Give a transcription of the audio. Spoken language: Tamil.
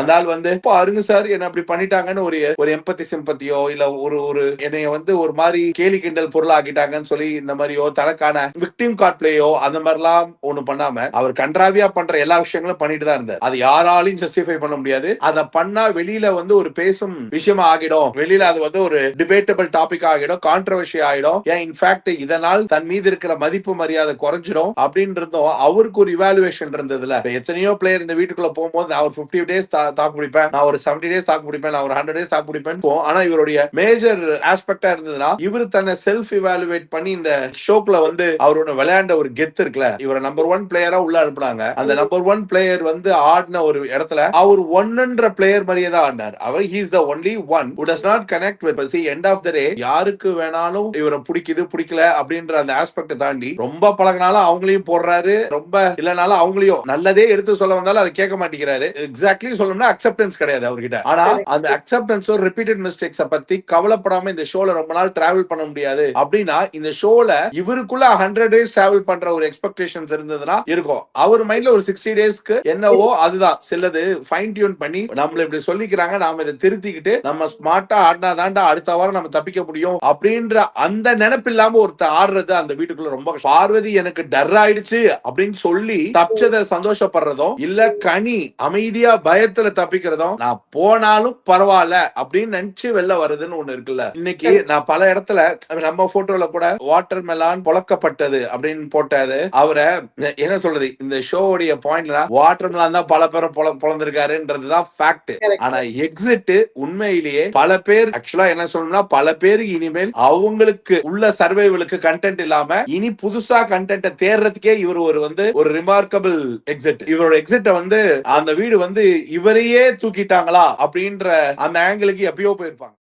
அந்த ஆள் வந்து பாருங்க சார் என்ன அப்படி பண்ணிட்டாங்கன்னு ஒரு எம்பத்தி சிம்பத்தியோ இல்ல ஒரு ஒரு என்னைய வந்து ஒரு மாதிரி கேலி கிண்டல் பொருள் ஆக்கிட்டாங்கன்னு சொல்லி இந்த மாதிரியோ தனக்கான விக்டிம் கார்ட் பிளேயோ அந்த மாதிரிலாம் ஒண்ணு பண்ணாம அவர் கன்றாவியா பண்ற எல்லா விஷயங்களும் பண்ணிட்டு தான் இருந்தார். அது யாராலையும் ஜஸ்டிஃபை பண்ண முடியாது. அதை பண்ணா வெளியில வந்து ஒரு பேசும் விஷயமா ஆகிடும், வெளியில அது வந்து ஒரு டிபேட்டபிள் டாபிக் ஆகிடும், கான்ட்ரவர்சி ஆகிடும். ஏன் இன்ஃபேக்ட் இதனால் தன் மீது இருக்கிற மதிப்பு மரியாதை குறைஞ்சிடும் அப்படின்றதும் அவருக்கு ஒரு இவாலுவேஷன் இருந்ததுல. எத்தனையோ பிளேயர் இந்த வீட்டுக்குள்ள போகும்போது நான் ஒரு 50 டேஸ் தாக்கு பிடிப்பேன், நான் ஒரு 70 டேஸ் தாக்கு பிடிப்பேன், நான் ஒரு 100 டேஸ் தாக்கு பிடிப்பேன். ஆனா இவருடைய மேஜர் ஆஸ்பெக்டா இருந்ததுன்னா இவர் தன்னை செல்ஃப் இவாலுவேட் பண்ணி இந்த ஷோக்குல வந்து அவரோட விளையாண்ட ஒரு கெத்து இருக்குல்ல, இவரை நம்பர் 1 பிளேயரா உள்ள அனுப்புனாங்க. அந்த நம்பர் 1 பிளேயர் வந்து ஆடின ஒரு இடத்துல அவர் ஒன்ன்ற பிளேயர் மாதிரியே தான் ஆடினார். அவர் he is the only one who does not connect with, see end of the day யாருக்கு வேணாலும் இவரை பிடிக்குது பிடிக்கல அப்படின்ற அந்த ஆஸ்பெக்ட் தாண்டி ரொம்ப பழகினாலும் அவங்களையும் போடுறாரு, ரொம்ப இல்லனாலும் அவங்களையும் நல்லதே எடுத்து சொல்ல வந்தாலும் அதை கேட்க மாட்டேங்கிறாரு. எக்ஸாக்ட்லி சொல்லணும்னா அக்செப்டன்ஸ் கிடையாது அவர்கிட்ட. ஆனா அந்த அக்செப்டன்ஸ் ரிப்பீட்டட் மிஸ்டேக்ஸ் பத்தி கவலைப்படாம இந்த ஷோல ரொம்ப நாள் டிராவல் பண்ண முடியாது அப்படின்னா இந்த ஷோல இவருக்குள்ள 100 டேஸ் டிராவல் பண்ற ஒரு எக்ஸ்பெக்டேஷன்ஸ் இருந்ததுன்னா இருக்கும். அவர் மைண்ட்ல ஒரு 60 டேஸ்க்கு என்னவோ அதுதான் சிலது ஃபைன் டியூன் பண்ணி நம்மள இப்படி சொல்லிக்கிறாங்க, நாம இதை திருத்திக்கிட்டு நம்ம ஸ்மார்ட்டா ஆடினா தாண்டா அடுத்த வாரம் நம்ம தப்பிக்க முடியும் அப்படின்ற அந்த நினைப்பு இல்லாம ஒருத்தர் ஆடுறது அந்த வீட்டுக்குள்ள ரொம்ப பார்வதி எனக்கு டர் ஆயிடுச்சு அப்படின்னு சொல்லி தப்பிச்சதை சந்தோஷப்படுறதும் இல்ல கனி அமைதியா பயத்துல தப்பிக்கிறதும் நான் போனாலும் பரவாயில்ல அப்படின்னு நினைச்சு வெளில வருதுன்னு ஒண்ணு இருக்குல்ல. இன்னைக்கு நான் பல இடத்துல நம்ம போட்டோல கூட வாட்டர் மெலான் பொளக்கப்பட்டது அப்படின்னு போட்டது அவரை என்ன சொல்றது இந்த ஷோவுடைய பாயிண்ட்ல வாட்டர் மெலான் தான் பல பேரை பொழந்திருக்காருன்றதுதான் ஃபேக்ட். ஆனா எக்ஸிட் உண்மையிலேயே பல பேர் ஆக்சுவலா என்ன சொல்லணும்னா பல பேருக்கு இனிமேல் அவங்களுக்கு உள்ள சர்வைவலுக்கு கண்டென்ட் இல்லாம இனி புதுசா கண்டென்ட் தேடுறதுக்கே இவர் ஒரு ரிமார்க்கபிள் எக்ஸிட். இவரோட எக்ஸிட்ட வந்து அந்த வீடு வந்து இவரையே தூக்கிட்டாங்களா அப்படின்ற அந்த ஆங்கிளுக்கு எப்பயோ போயிருப்பாங்க.